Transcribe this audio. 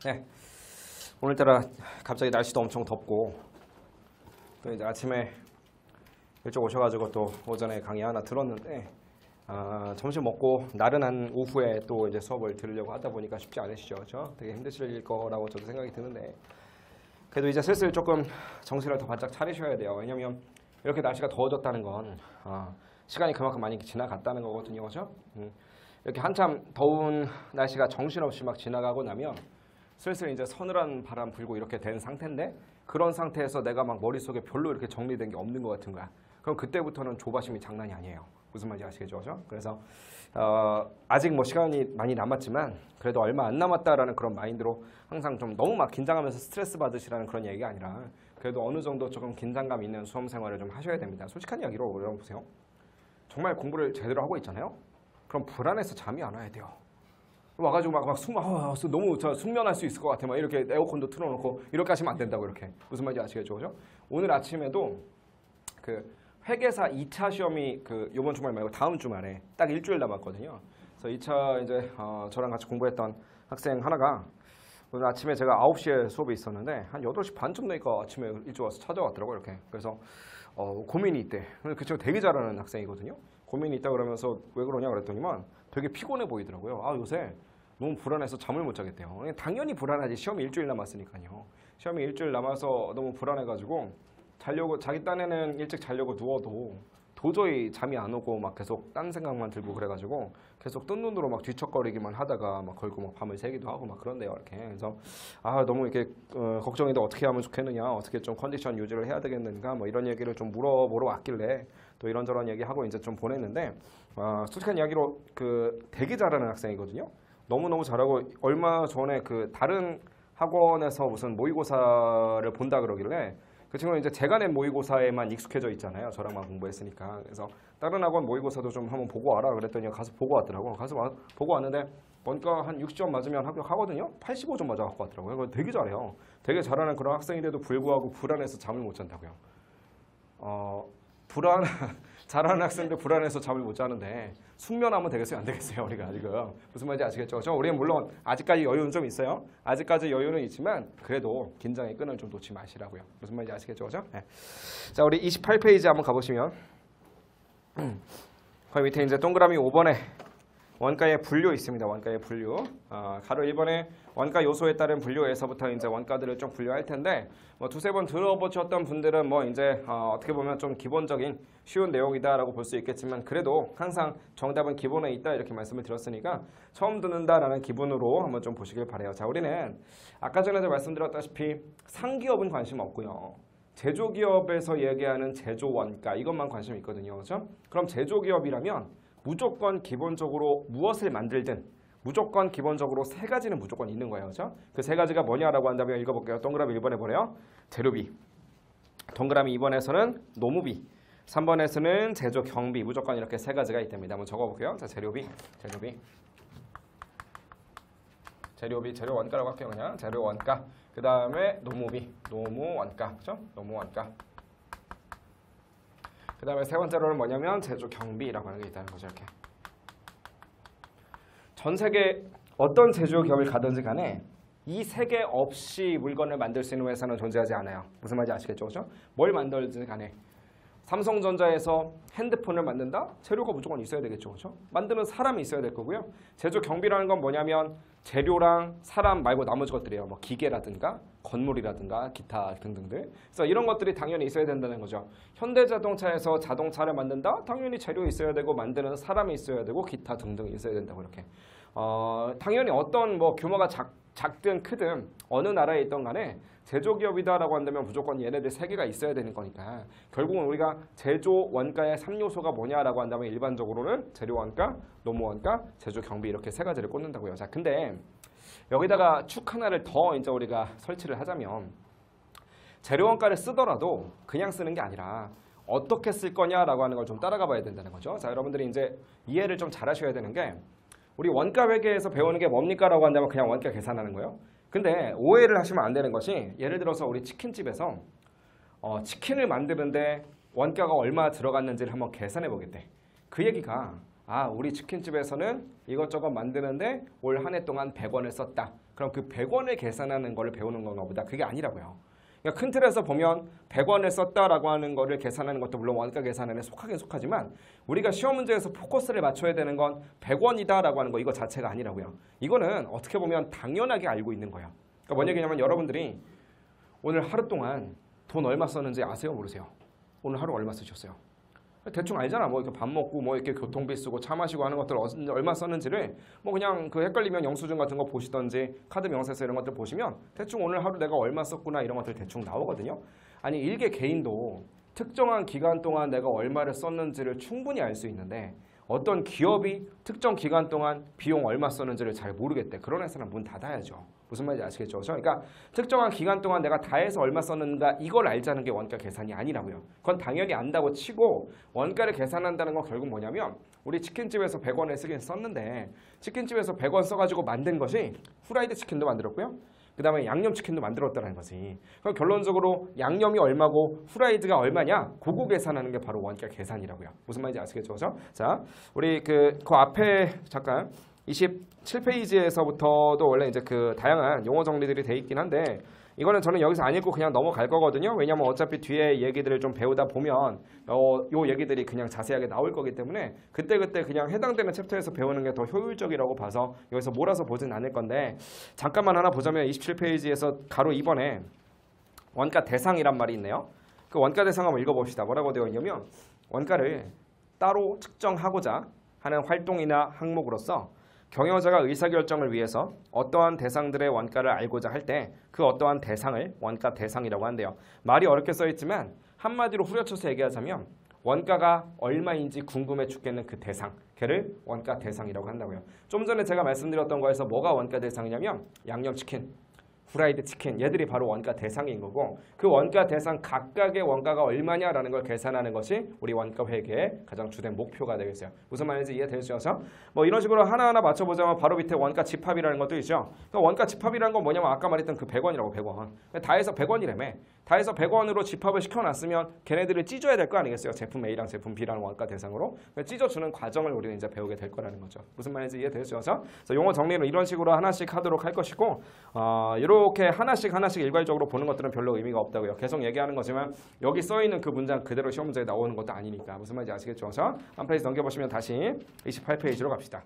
네, 오늘따라 갑자기 날씨도 엄청 덥고 또 이제 아침에 일찍 오셔가지고 또 오전에 강의 하나 들었는데 점심 먹고 나른한 오후에 또 이제 수업을 들으려고 하다 보니까 쉽지 않으시죠, 그렇죠? 되게 힘드실 거라고 저도 생각이 드는데 그래도 이제 슬슬 조금 정신을 더 바짝 차리셔야 돼요. 왜냐면 이렇게 날씨가 더워졌다는 건 시간이 그만큼 많이 지나갔다는 거거든요, 그렇죠? 이렇게 한참 더운 날씨가 정신없이 막 지나가고 나면 슬슬 이제 서늘한 바람 불고 이렇게 된 상태인데 그런 상태에서 내가 막 머릿속에 별로 이렇게 정리된 게 없는 것 같은 거야. 그럼 그때부터는 조바심이 장난이 아니에요. 무슨 말인지 아시겠죠? 그죠? 그래서 아직 뭐 시간이 많이 남았지만 그래도 얼마 안 남았다라는 그런 마인드로 항상 좀 너무 막 긴장하면서 스트레스 받으시라는 그런 얘기가 아니라 그래도 어느 정도 조금 긴장감 있는 수험 생활을 좀 하셔야 됩니다. 솔직한 이야기로 여러분 보세요. 정말 공부를 제대로 하고 있잖아요? 그럼 불안해서 잠이 안 와야 돼요. 와가지고 너무 숙면할 수 있을 것 같아. 막 이렇게 에어컨도 틀어놓고 이렇게 하시면 안 된다고 이렇게. 무슨 말인지 아시겠죠? 그죠? 오늘 아침에도 그 회계사 2차 시험이 요번 주말 말고 다음 주말에 딱 일주일 남았거든요. 그래서 2차 이제 저랑 같이 공부했던 학생 하나가 오늘 아침에 제가 9시에 수업이 있었는데 한 8시 반쯤 되니까 아침에 일찍 와서 찾아왔더라고요. 이렇게. 그래서 고민이 있대. 그 친구 되게 잘하는 학생이거든요. 고민이 있다 그러면서 왜 그러냐 그랬더니만 되게 피곤해 보이더라고요. 요새 너무 불안해서 잠을 못 자겠대요. 당연히 불안하지. 시험이 일주일 남았으니까요. 시험이 일주일 남아서 너무 불안해가지고 자기 딴에는 일찍 자려고 누워도 도저히 잠이 안 오고 막 계속 딴 생각만 들고 그래가지고 계속 뜬 눈으로 막 뒤척거리기만 하다가 막 걸고 막 밤을 새기도 하고 막 그런데요. 이렇게. 그래서 너무 이렇게 걱정인데 어떻게 하면 좋겠느냐, 어떻게 좀 컨디션 유지를 해야 되겠는가, 뭐 이런 얘기를 좀 물어보러 왔길래 또 이런저런 얘기하고 이제 좀 보냈는데 솔직한 이야기로 되게 잘하는 학생이거든요. 너무너무 잘하고 얼마 전에 다른 학원에서 무슨 모의고사를 본다 그러길래 그 친구는 이제 제가 낸 모의고사에만 익숙해져 있잖아요. 저랑만 공부했으니까. 그래서 다른 학원 모의고사도 좀 한번 보고 와라 그랬더니 가서 보고 왔더라고. 가서 보고 왔는데 원가 한 60점 맞으면 합격하거든요. 85점 맞아 갖고 왔더라고요. 그거 되게 잘해요. 되게 잘하는 그런 학생인데도 불구하고 불안해서 잠을 못 잔다고요. 잘하는 학생들 불안해서 잠을 못 자는데 숙면하면 되겠어요? 안 되겠어요? 우리가 지금 무슨 말인지 아시겠죠? 우리는 물론 아직까지 여유는 좀 있어요. 아직까지 여유는 있지만 그래도 긴장의 끈을 좀 놓지 마시라고요. 무슨 말인지 아시겠죠? 그죠? 네. 자, 우리 28페이지 한번 가보시면 거기 밑에 이제 동그라미 5번에 원가의 분류 있습니다. 원가의 분류. 가로 1번에 원가 요소에 따른 분류에서부터 이제 원가들을 좀 분류할 텐데 뭐 두세 번 들어보셨던 분들은 뭐 이제 어떻게 보면 좀 기본적인 쉬운 내용이다라고 볼 수 있겠지만 그래도 항상 정답은 기본에 있다 이렇게 말씀을 드렸으니까 처음 듣는다라는 기분으로 한번 좀 보시길 바래요. 자, 우리는 아까 전에도 말씀드렸다시피 상기업은 관심 없고요. 제조기업에서 얘기하는 제조원가 이것만 관심 있거든요. 그렇죠? 그럼 제조기업이라면 무조건 기본적으로 무엇을 만들든 무조건 기본적으로 세 가지는 무조건 있는 거예요. 그렇죠? 그 세 가지가 뭐냐라고 한다면 읽어볼게요. 동그라미 1번에 보래요. 재료비. 동그라미 2번에서는 노무비. 3번에서는 제조 경비. 무조건 이렇게 세 가지가 있답니다. 한번 적어볼게요. 자, 재료 원가라고 할게요. 그냥 재료 원가. 그 다음에 노무 원가. 그렇죠? 노무 원가. 그 다음에 세 번째로는 뭐냐면 제조 경비라고 하는 게 있다는 거죠. 이렇게. 전 세계 어떤 제조 기업을 가든지 간에 이 세 개 없이 물건을 만들 수 있는 회사는 존재하지 않아요. 무슨 말인지 아시겠죠? 그렇죠? 뭘 만들든지 간에 삼성전자에서 핸드폰을 만든다? 재료가 무조건 있어야 되겠죠. 그렇죠? 만드는 사람이 있어야 될 거고요. 제조 경비라는 건 뭐냐면 재료랑 사람 말고 나머지 것들이에요. 뭐 기계라든가 건물이라든가 기타 등등들. 그래서 이런 것들이 당연히 있어야 된다는 거죠. 현대자동차에서 자동차를 만든다? 당연히 재료 있어야 되고 만드는 사람이 있어야 되고 기타 등등 있어야 된다고 이렇게. 당연히 어떤 뭐 규모가 작든 크든 어느 나라에 있던 간에 제조기업이다라고 한다면 무조건 얘네들 세 개가 있어야 되는 거니까 결국은 우리가 제조 원가의 3요소가 뭐냐라고 한다면 일반적으로는 재료 원가, 노무 원가, 제조 경비 이렇게 세 가지를 꽂는다고요. 자, 근데 여기다가 축 하나를 더 이제 우리가 설치를 하자면 재료 원가를 쓰더라도 그냥 쓰는 게 아니라 어떻게 쓸 거냐라고 하는 걸 좀 따라가 봐야 된다는 거죠. 자, 여러분들이 이제 이해를 좀 잘 하셔야 되는 게 우리 원가 회계에서 배우는 게 뭡니까? 라고 한다면 그냥 원가 계산하는 거예요. 근데 오해를 하시면 안 되는 것이 예를 들어서 우리 치킨집에서 치킨을 만드는데 원가가 얼마 들어갔는지를 한번 계산해 보겠대. 그 얘기가 우리 치킨집에서는 이것저것 만드는데 올 한 해 동안 100원을 썼다. 그럼 그 100원을 계산하는 거를 배우는 건가 보다. 그게 아니라고요. 그러니까 큰 틀에서 보면 100원을 썼다라고 하는 거를 계산하는 것도 물론 원가 계산에 속하긴 속하지만 우리가 시험 문제에서 포커스를 맞춰야 되는 건 100원이다라고 하는 거 이거 자체가 아니라고요. 이거는 어떻게 보면 당연하게 알고 있는 거예요. 그러니까 뭔 얘기냐면 여러분들이 오늘 하루 동안 돈 얼마 썼는지 아세요? 모르세요? 오늘 하루 얼마 쓰셨어요? 대충 알잖아. 뭐 이렇게 밥 먹고 뭐 이렇게 교통비 쓰고 차 마시고 하는 것들 얼마 썼는지를 뭐 그냥 그 헷갈리면 영수증 같은 거 보시던지 카드 명세서 이런 것들 보시면 대충 오늘 하루 내가 얼마 썼구나 이런 것들 대충 나오거든요. 아니 일개 개인도 특정한 기간 동안 내가 얼마를 썼는지를 충분히 알 수 있는데 어떤 기업이 특정 기간 동안 비용 얼마 썼는지를 잘 모르겠대. 그런 회사는 문 닫아야죠. 무슨 말인지 아시겠죠? 그러니까 특정한 기간 동안 내가 다 해서 얼마 썼는가 이걸 알자는 게 원가 계산이 아니라고요. 그건 당연히 안다고 치고 원가를 계산한다는 건 결국 뭐냐면 우리 치킨집에서 100원을 쓰긴 썼는데 치킨집에서 100원 써가지고 만든 것이 후라이드 치킨도 만들었고요. 그 다음에 양념치킨도 만들었다는 거지. 그럼 결론적으로 양념이 얼마고 후라이드가 얼마냐? 그거 계산하는 게 바로 원가 계산이라고요. 무슨 말인지 아시겠죠? 그렇죠? 자, 우리 그 앞에 잠깐 27페이지에서부터도 원래 이제 그 다양한 용어 정리들이 돼 있긴 한데 이거는 저는 여기서 안 읽고 그냥 넘어갈 거거든요. 왜냐면 어차피 뒤에 얘기들을 좀 배우다 보면 요 얘기들이 그냥 자세하게 나올 거기 때문에 그때그때 그냥 해당되는 챕터에서 배우는 게 더 효율적이라고 봐서 여기서 몰아서 보진 않을 건데 잠깐만 하나 보자면 27페이지에서 가로 2번에 원가 대상이란 말이 있네요. 그 원가 대상 한번 읽어봅시다. 뭐라고 되어 있냐면 원가를 따로 측정하고자 하는 활동이나 항목으로서 경영자가 의사결정을 위해서 어떠한 대상들의 원가를 알고자 할 때 그 어떠한 대상을 원가 대상이라고 한대요. 말이 어렵게 써있지만 한마디로 후려쳐서 얘기하자면 원가가 얼마인지 궁금해 죽겠는 그 대상, 걔를 원가 대상이라고 한다고요. 좀 전에 제가 말씀드렸던 거에서 뭐가 원가 대상이냐면 양념치킨, 후라이드 치킨 얘들이 바로 원가 대상인 거고 그 원가 대상 각각의 원가가 얼마냐라는 걸 계산하는 것이 우리 원가 회계의 가장 주된 목표가 되겠어요. 무슨 말인지 이해되시죠? 뭐 이런 식으로 하나하나 맞춰보자면 바로 밑에 원가 집합이라는 것도 있죠. 그러니까 원가 집합이라는 건 뭐냐면 아까 말했던 그 100원이라고 100원. 다 해서 100원이라며. 다 해서 100원으로 집합을 시켜놨으면 걔네들을 찢어야 될 거 아니겠어요? 제품 A랑 제품 B라는 원가 대상으로. 찢어주는 과정을 우리는 이제 배우게 될 거라는 거죠. 무슨 말인지 이해되시죠? 그래서 용어 정리는 이런 식으로 하나씩 하도록 할 것이고 이렇게 하나씩 일괄적으로 보는 것들은 별로 의미가 없다고요. 계속 얘기하는 거지만 여기 써있는 그 문장 그대로 시험 문제에 나오는 것도 아니니까 무슨 말인지 아시겠죠? 한 페이지 넘겨보시면 다시 28페이지로 갑시다.